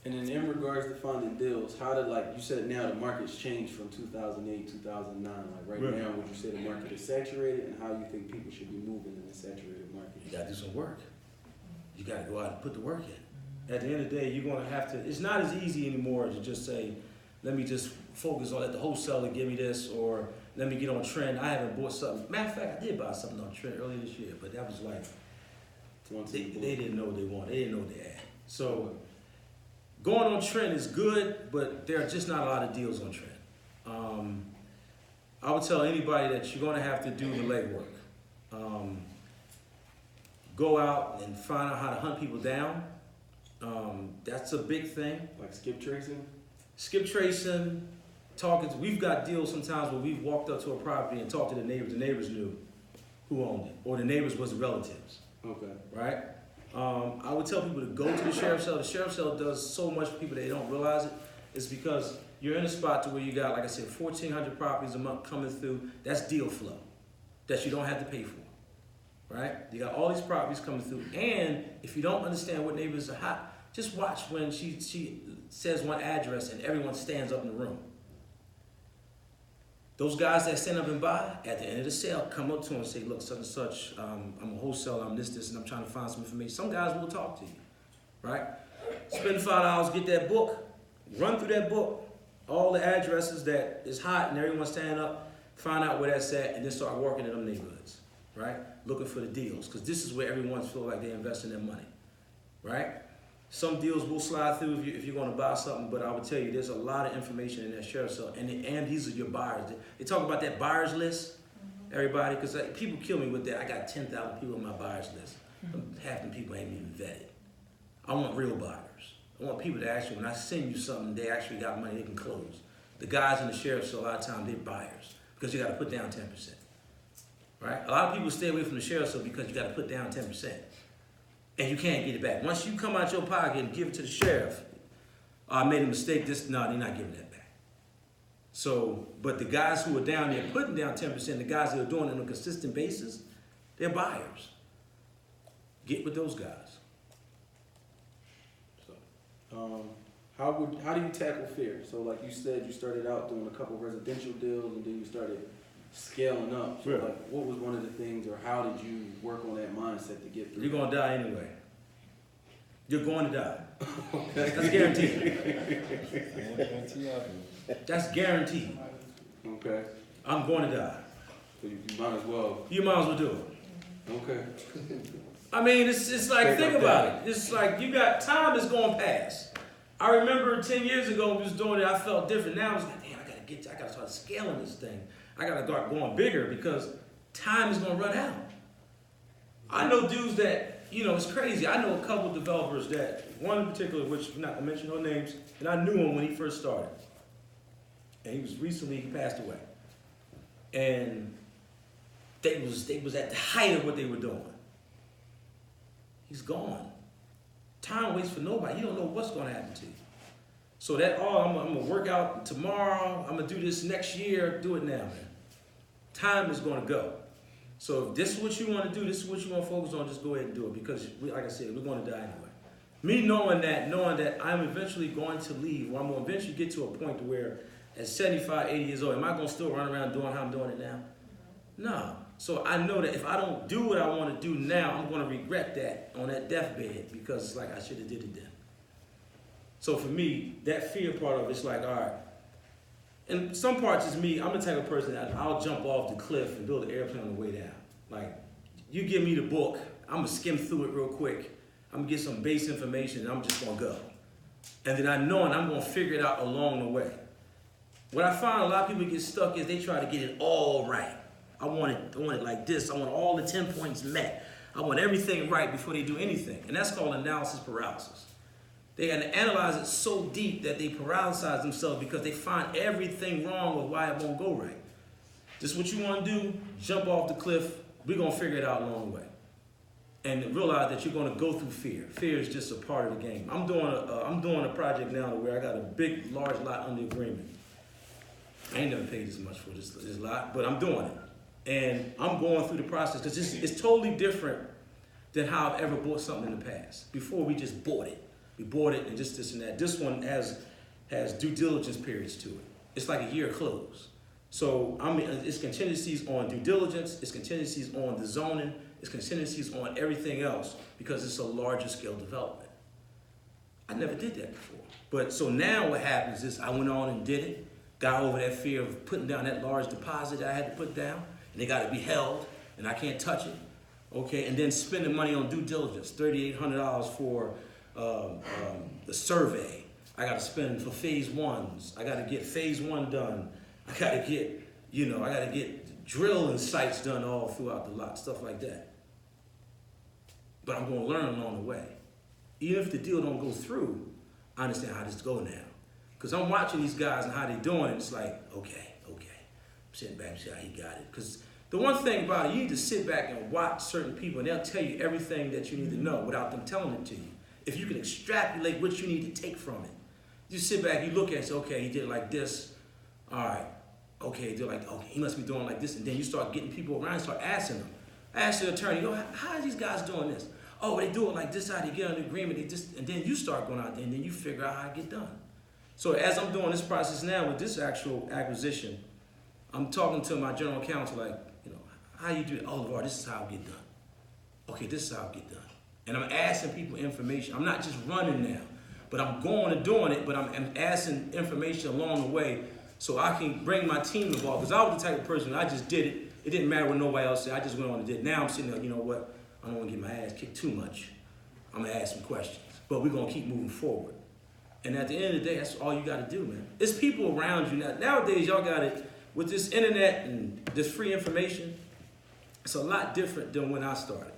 And then in regards to finding deals, how did, like, you said now the market's changed from 2008, 2009. Like right now, would you say the market is saturated, and how you think people should be moving in a saturated market? You gotta do some work. You gotta go out and put the work in. At the end of the day, you're gonna have to, it's not as easy anymore to just say, let me just focus on let the wholesaler give me this, or let me get on trend. I haven't bought something. Matter of fact, I did buy something on trend earlier this year, but that was like, they didn't know what they wanted. They didn't know what they had. So going on trend is good, but there are just not a lot of deals on trend. I would tell anybody that you're gonna have to do the legwork. Go out and find out how to hunt people down. That's a big thing. Like skip tracing? Skip tracing, we've got deals sometimes where we've walked up to a property and talked to the neighbors knew who owned it, or the neighbors was the relatives. Okay. Right? I would tell people to go to the sheriff's cell. The sheriff's cell does so much for people they don't realize it. It's because you're in a spot to where you got, like I said, 1,400 properties a month coming through. That's deal flow that you don't have to pay for. Right? You got all these properties coming through. And if you don't understand what neighbors are hot, just watch when she says one address and everyone stands up in the room. Those guys that stand up and buy, at the end of the sale, come up to them and say, look, such and such, I'm a wholesaler, I'm this, and I'm trying to find some information. Some guys will talk to you, right? Spend $5, get that book, run through that book, all the addresses that is hot and everyone's standing up, find out where that's at, and then start working in them neighborhoods, right? Looking for the deals, because this is where everyone feels like they're investing their money, right? Some deals will slide through if you're going to buy something, but I would tell you there's a lot of information in that sheriff's cell, and these are your buyers. They talk about that buyers list, everybody, because people kill me with that. I got 10,000 people on my buyers list. Half the people ain't even vetted. I want real buyers. I want people that actually, when I send you something, they actually got money they can close. The guys in the sheriff's cell, a lot of times, they're buyers because you got to put down 10%. Right? A lot of people stay away from the sheriff's cell because you got to put down 10%. And you can't get it back. Once you come out your pocket and give it to the sheriff, I made a mistake, no, they're not giving that back. So, but the guys who are down there putting down 10%, the guys that are doing it on a consistent basis, they're buyers. Get with those guys. So, how do you tackle fear? So like you said, you started out doing a couple residential deals and then you started scaling up. So like, what was one of the things, or how did you work on that mindset to get through? You're gonna die anyway. You're going to die. That's guaranteed. That's guaranteed. Okay. I'm going to die. So you might as well. You might as well do it. Okay. I mean, it's like, think about it. It's like you got, time is going past. I remember 10 years ago when we was doing it, I felt different. Now I was like, damn, I gotta start scaling this thing. I gotta start going bigger because time is gonna run out. I know dudes that, you know, it's crazy. I know a couple of developers that, one in particular, which I'm not gonna mention no names, and I knew him when he first started. And he passed away. And they was at the height of what they were doing. He's gone. Time waits for nobody. You don't know what's gonna happen to you. So that, I'm gonna work out tomorrow, I'm gonna do this next year, do it now, man. Time is gonna go. So if this is what you wanna do, this is what you wanna focus on, just go ahead and do it, because like I said, we're gonna die anyway. Me knowing that I'm eventually going to leave, or I'm gonna eventually get to a point to where at 75, 80 years old, am I gonna still run around doing how I'm doing it now? No. So I know that if I don't do what I wanna do now, I'm gonna regret that on that deathbed, because it's like I should've did it then. So for me, that fear part of it's like, all right. And some parts is me, I'm the type of person that I'll jump off the cliff and build an airplane on the way down. Like, you give me the book, I'm gonna skim through it real quick. I'm gonna get some base information and I'm just gonna go. And then I know, and I'm gonna figure it out along the way. What I find a lot of people get stuck is they try to get it all right. I want it like this. I want all the 10 points met. I want everything right before they do anything. And that's called analysis paralysis. They had to analyze it so deep that they paralyze themselves because they find everything wrong with why it won't go right. Just what you want to do, jump off the cliff, we're going to figure it out along the way. And realize that you're going to go through fear. Fear is just a part of the game. I'm doing a project now where I got a big, large lot under agreement. I ain't never paid this much for this lot, but I'm doing it. And I'm going through the process because it's totally different than how I've ever bought something in the past. Before, we just bought it. We bought it and just this and that. This one has due diligence periods to it. It's like a year close. So it's contingencies on due diligence, it's contingencies on the zoning, it's contingencies on everything else because it's a larger scale development. I never did that before. But so now what happens is I went on and did it, got over that fear of putting down that large deposit that I had to put down, and they got to be held, and I can't touch it. Okay, and then spending money on due diligence, $3,800 for the survey. I got to spend for phase ones. I got to get phase one done. I got to get drilling sites done all throughout the lot, stuff like that. But I'm going to learn along the way. Even if the deal don't go through, I understand how this go now. Because I'm watching these guys and how they doing it. It's like, okay. I'm sitting back and see how he got it. Because the one thing about it, you need to sit back and watch certain people and they'll tell you everything that you need to know without them telling it to you. If you can extrapolate what you need to take from it. You sit back, you look at it and say, okay, he did it like this. All right. Okay, they're like, okay, he must be doing like this. And then you start getting people around and start asking them. Ask the attorney, how are these guys doing this? Oh, they do it like this, how they get an agreement. And then you start going out there and then you figure out how it get done. So as I'm doing this process now with this actual acquisition, I'm talking to my general counsel like, how you do it? Oh, Levar, this is how it get done. Okay, this is how it get done. And I'm asking people information. I'm not just running now, but I'm going and doing it, but I'm asking information along the way so I can bring my team involved. Because I was the type of person, I just did it. It didn't matter what nobody else said. I just went on and did it. Now I'm sitting there, you know what? I don't want to get my ass kicked too much. I'm going to ask some questions. But we're going to keep moving forward. And at the end of the day, that's all you got to do, man. It's people around you. Nowadays, y'all got it with this internet and this free information. It's a lot different than when I started.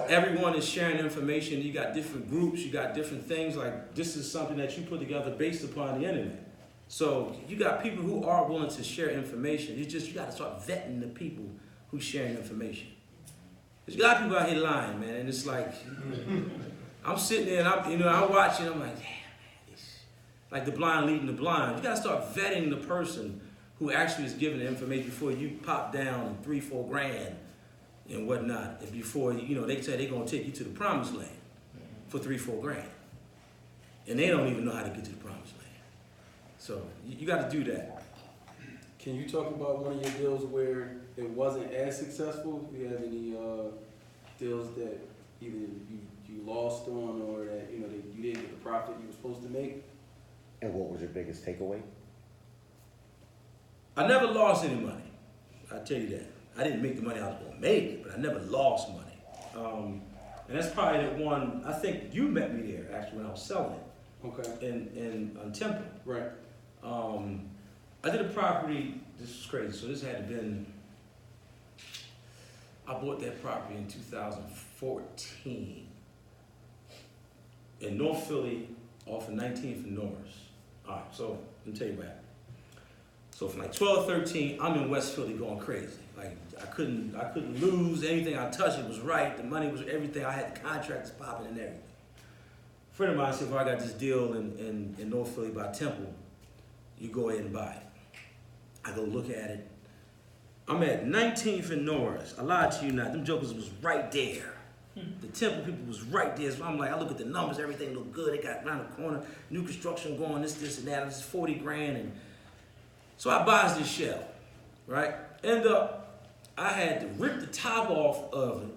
Everyone is sharing information. You got different groups. You got different things. Like this is something that you put together based upon the internet. So you got people who are willing to share information. It's just you got to start vetting the people who sharing information. There's a lot of people out here lying, man. And it's like I'm sitting there and I'm watching. I'm like, damn, man, it's like the blind leading the blind. You got to start vetting the person who actually is giving the information before you pop down $3-4 grand and whatnot. And before they say they're gonna take you to the promised land for $3-4 grand, and they don't even know how to get to the promised land. So you got to do that. Can you talk about one of your deals where it wasn't as successful? Do you have any deals that either you lost on or that you didn't get the profit you were supposed to make? And what was your biggest takeaway? I never lost any money. I tell you that. I didn't make the money I was gonna make, but I never lost money. And that's probably the one. I think you met me there actually when I was selling it. Okay. In Temple. Right. I did a property. This is crazy. So this had to been. I bought that property in 2014 in North Philly, off of 19th and Norris. All right. So let me tell you what happened. So from like 12, 13, I'm in West Philly going crazy. Like I couldn't lose anything I touched. It was right. The money was everything. I had the contractors popping and everything. A friend of mine said, well, I got this deal in North Philly by Temple. You go ahead and buy it. I go look at it. I'm at 19th and Norris. I lied to you not. Them jokers was right there. The Temple people was right there. So I'm like, I look at the numbers, everything looked good. They got around the corner, new construction going, this and that. It's 40 grand. And so I buys this shell, right? End up, I had to rip the top off of it,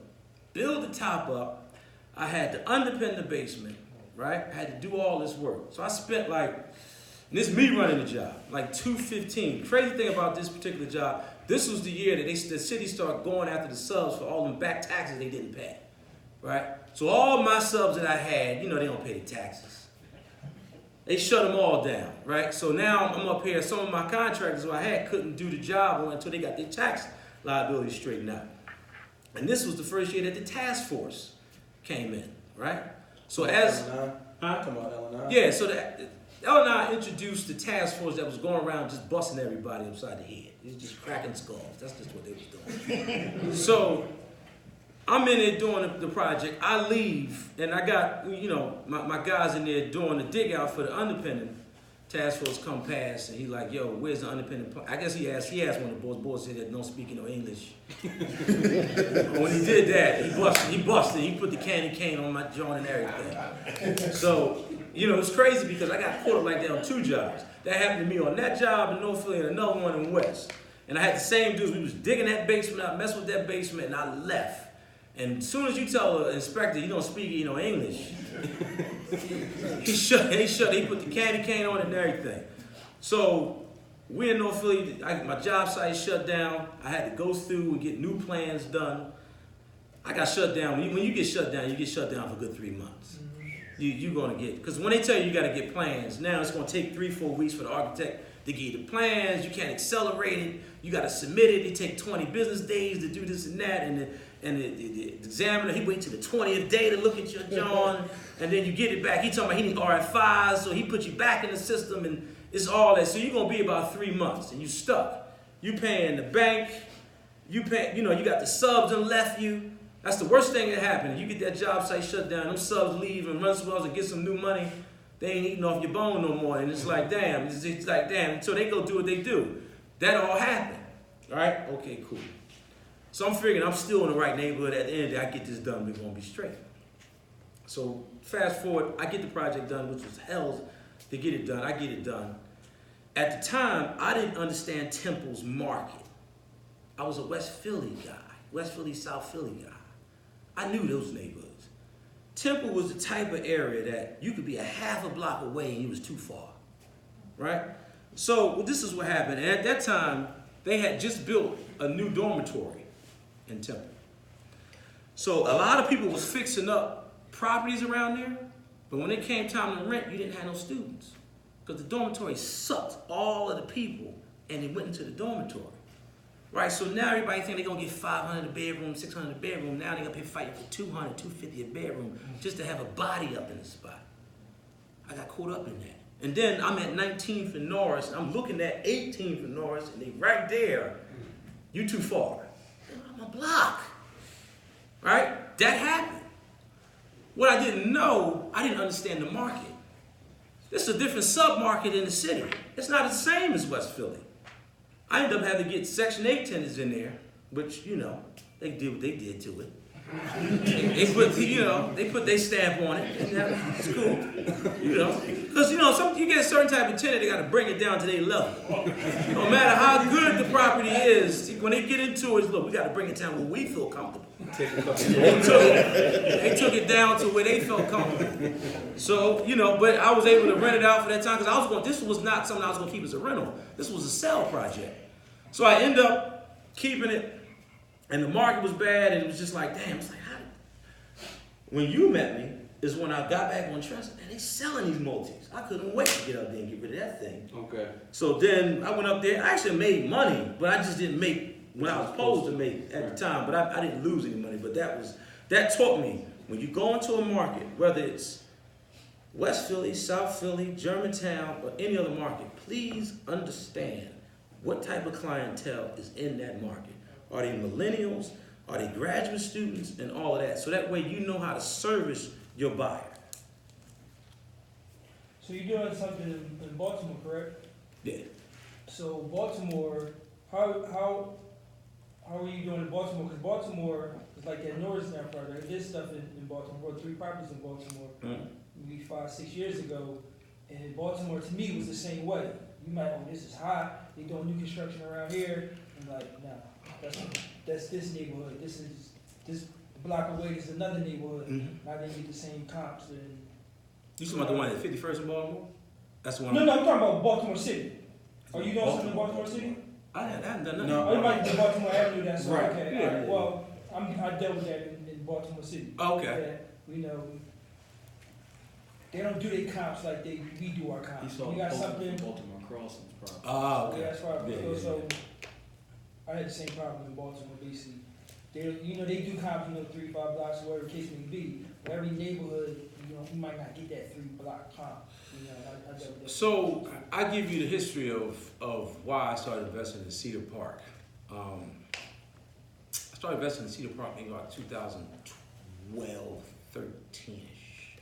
build the top up. I had to underpin the basement, right? I had to do all this work. So I spent and this is me running the job, like $215. Crazy thing about this particular job, this was the year that the city started going after the subs for all them back taxes they didn't pay, right? So all my subs that I had, they don't pay the taxes. They shut them all down, right? So now I'm up here. Some of my contractors who I had couldn't do the job until they got their tax liability straightened out. And this was the first year that the task force came in, right? So as Huh? Talking about L&I? Yeah, so that L&I introduced the task force that was going around just busting everybody upside the head. It was just cracking skulls. That's just what they was doing. So I'm in there doing the project. I leave, and I got, you know, my guys in there doing the dig out for the underpinning. Task force come past, and he like, yo, where's the underpinning? I guess he asked one of the boys said that don't speak no English. When he did that, he busted. He put the candy cane on my joint and everything. So, you know, it's crazy because I got caught up like that on 2 jobs. That happened to me on that job in North Philly and another one in West. And I had the same dudes. We was digging that basement out, messing with that basement, and I left. And as soon as you tell the inspector you don't speak English, he put the candy cane on it and everything. So we in North Philly, my job site shut down. I had to go through and get new plans done. I got shut down. When you get shut down, you get shut down for a good 3 months. You're gonna get, because when they tell you gotta get plans, now it's gonna take 3-4 weeks for the architect to get you the plans. You can't accelerate it. You gotta submit it. It take 20 business days to do this and that, and the examiner, he wait till the 20th day to look at your John, and then you get it back. He talking about he need RFIs, so he put you back in the system, and it's all that. So you're gonna be about 3 months, and you stuck. You paying the bank, you pay, you know, you got the subs and left you. That's the worst thing that happened. You get that job site shut down, them subs leave and run swells and get some new money. They ain't eating off your bone no more, and it's like damn. It's like damn. So they go do what they do. That all happened, all right? Okay, cool. So I'm figuring I'm still in the right neighborhood. At the end of the day, I get this done, we're gonna be straight. So fast forward, I get the project done, which was hell to get it done. I get it done. At the time, I didn't understand Temple's market. I was a West Philly guy, West Philly, South Philly guy. I knew those neighborhoods. Temple was the type of area that you could be a half a block away and it was too far, right? So this is what happened. And at that time, they had just built a new dormitory in Temple. So a lot of people was fixing up properties around there, but when it came time to rent, you didn't have no students because the dormitory sucked all of the people and they went into the dormitory. Right, so now everybody think they're gonna get 500 a bedroom, 600 a bedroom. Now they're gonna be fighting for 200, 250 a bedroom just to have a body up in the spot. I got caught up in that. And then I'm at 19th and Norris, and I'm looking at 18th and Norris, and they right there. You too far. I'm a block. Right? That happened. What I didn't know, I didn't understand the market. This is a different sub-market in the city. It's not the same as West Philly. I ended up having to get Section 8 tenants in there, which, you know, they did what they did to it. They put their stamp on it, and it's cool, you know. Because, you know, you get a certain type of tenant, they got to bring it down to their level. No matter how good the property is, when they get into it, look, we got to bring it down where we feel comfortable. They took it down to where they felt comfortable. So, you know, but I was able to rent it out for that time because this was not something I was going to keep as a rental. This was a sell project. So I ended up keeping it, and the market was bad, and it was just like, damn, it's like, when you met me is when I got back on trust, and they selling these multis. I couldn't wait to get up there and get rid of that thing. Okay. So then I went up there. I actually made money, but I just didn't make what I was supposed to make at the time. But I didn't lose any money. But that taught me, when you go into a market, whether it's West Philly, South Philly, Germantown, or any other market, please understand what type of clientele is in that market. Are they millennials? Are they graduate students? And all of that. So that way you know how to service your buyer. So you're doing something in Baltimore, correct? Yeah. So Baltimore, how are you doing in Baltimore? Because Baltimore is like that Norristown project. There's stuff in Baltimore. 3 properties in Baltimore, maybe 5-6 years ago. And Baltimore, to me, was the same way. You might, oh, this is hot. They doing new construction around here. And like, nah, that's this neighborhood. This is this block away is another neighborhood. Now they get the same comps. And You talking about the one at 51st in Baltimore? That's the one. no, I'm talking about Baltimore City. Are you doing something in Baltimore City? I haven't done nothing. No, it might be Baltimore Avenue. That's Right. okay. Yeah, All right. yeah. Well, I dealt with that in Baltimore City. Okay. Yeah, you know, they don't do their comps like we do our comps. We got something. Baltimore Crossings problem. Ah, okay. Yeah, that's right. Yeah, So I had the same problem in Baltimore, basically. they do comps, 3-5 blocks, whatever the case may be. But every neighborhood, you might not get that 3-block comp. I dealt with that. So I give you the history of why I started investing in Cedar Park. I started investing in Cedar Park maybe about 2012, 13-ish.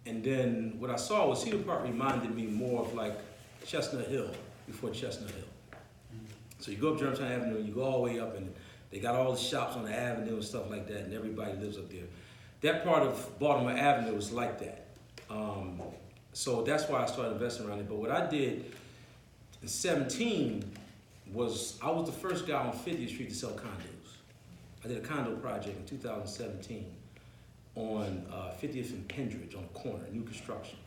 And then what I saw was Cedar Park reminded me more of like Chestnut Hill before Chestnut Hill. So you go up Germantown Avenue, you go all the way up, and they got all the shops on the avenue and stuff like that, and everybody lives up there. That part of Baltimore Avenue was like that. So that's why I started investing around it. But what I did in 17 was I was the first guy on 50th Street to sell condos. I did a condo project in 2017 on 50th and Pendridge on the corner, new construction.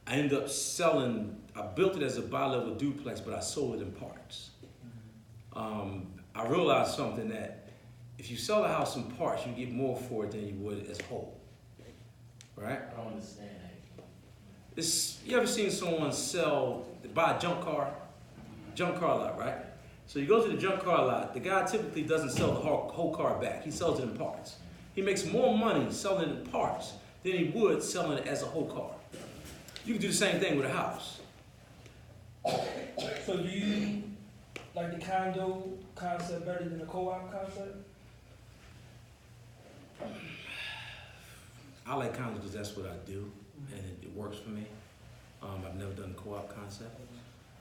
I ended up selling, I built it as a bi-level duplex, but I sold it in parts. I realized something, that if you sell a house in parts, you get more for it than you would as a whole, right? I don't understand that. You ever seen someone buy a junk car lot, right? So you go to the junk car lot, the guy typically doesn't sell the whole car back, he sells it in parts. He makes more money selling it in parts than he would selling it as a whole car. You can do the same thing with a house. So do you like the condo concept better than the co-op concept? I like condos because that's what I do, and it works for me. I've never done the co-op concept.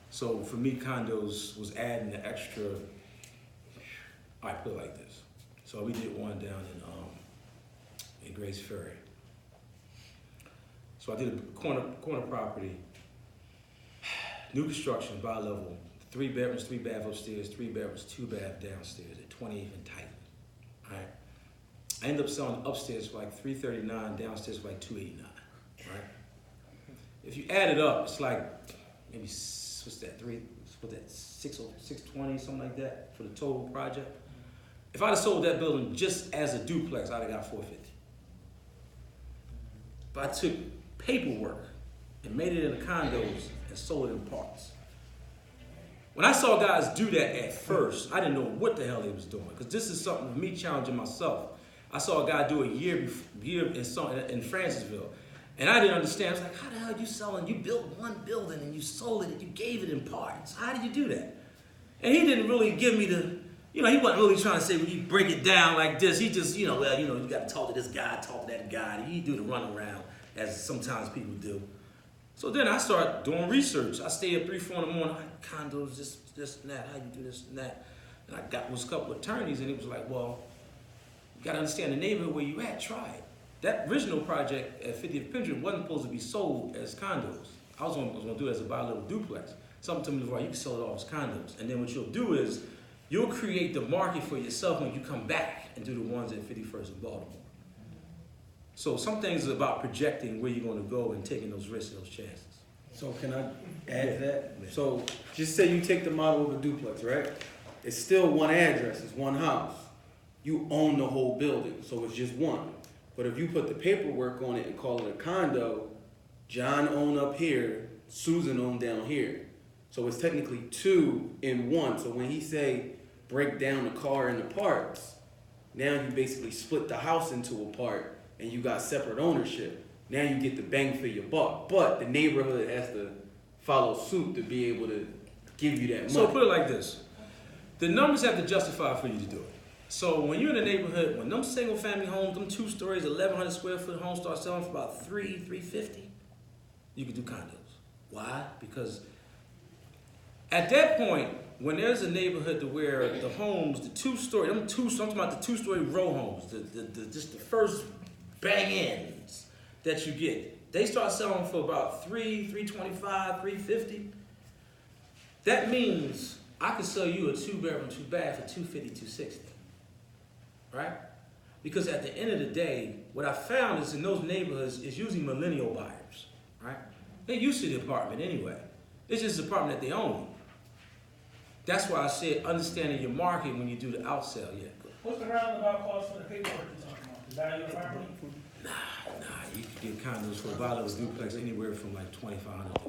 So for me, condos was adding the extra, I put it like this. So we did one down in Grace Ferry. So I did a corner property, new construction, bi-level, 3 bedrooms, 3 baths upstairs, 3 bedrooms, 2 baths downstairs at 28th and Titan. All right. I ended up selling upstairs for like $339, downstairs for like $289. Right. If you add it up, it's like maybe what's that? 620, something like that for the total project. If I'd have sold that building just as a duplex, I'd have got $450. But I took paperwork and made it into condos and sold it in parts. When I saw guys do that at first, I didn't know what the hell they was doing, because this is something of me challenging myself. I saw a guy do a year in Francisville, and I didn't understand. I was like, how the hell are you selling? You built one building and you sold it and you gave it in parts. How did you do that? And he didn't really give me he wasn't really trying to say, well, you break it down like this. He just, you got to talk to this guy, talk to that guy. He do the runaround, as sometimes people do. So then I started doing research. I stayed up 3, 4 in the morning, like, condos, this and that, how you do this and that. And I was a couple of attorneys, and it was like, well, you got to understand the neighborhood where you at, try it. That original project at 50th Pendridge wasn't supposed to be sold as condos. I was going to do it as a bi-level duplex. Something to me before, you can sell it all as condos. And then what you'll do is, you'll create the market for yourself when you come back and do the ones at 51st and Baltimore. So some things are about projecting where you're going to go and taking those risks and those chances. So can I add to that? Yeah. So just say you take the model of a duplex, right? It's still one address, it's one house. You own the whole building, so it's just one. But if you put the paperwork on it and call it a condo, John owned up here, Susan owned down here. So it's technically 2 in 1. So when he say break down the car into parts, now you basically split the house into a part and you got separate ownership. Now you get the bang for your buck. But the neighborhood has to follow suit to be able to give you that money. So put it like this. The numbers have to justify for you to do it. So when you're in a neighborhood, when them single family homes, them 2 stories, 1,100 square foot homes start selling for about $350, you can do condos. Why? Because at that point, when there's a neighborhood to where the homes, the 2-story, I'm talking about the 2-story row homes, just the first bang-ins that you get, they start selling for about $325, $350. That means I could sell you a 2-bedroom, 2-bath for $250, $260, right? Because at the end of the day, what I found is in those neighborhoods is usually millennial buyers, right? They're used to the apartment anyway. It's just the apartment that they own. That's why I said understanding your market when you do the outsell. Yeah. What's the roundabout cost for the paperwork you're talking about? The value of the property? Nah. You can get condos for a bi-level duplex anywhere from like $2,500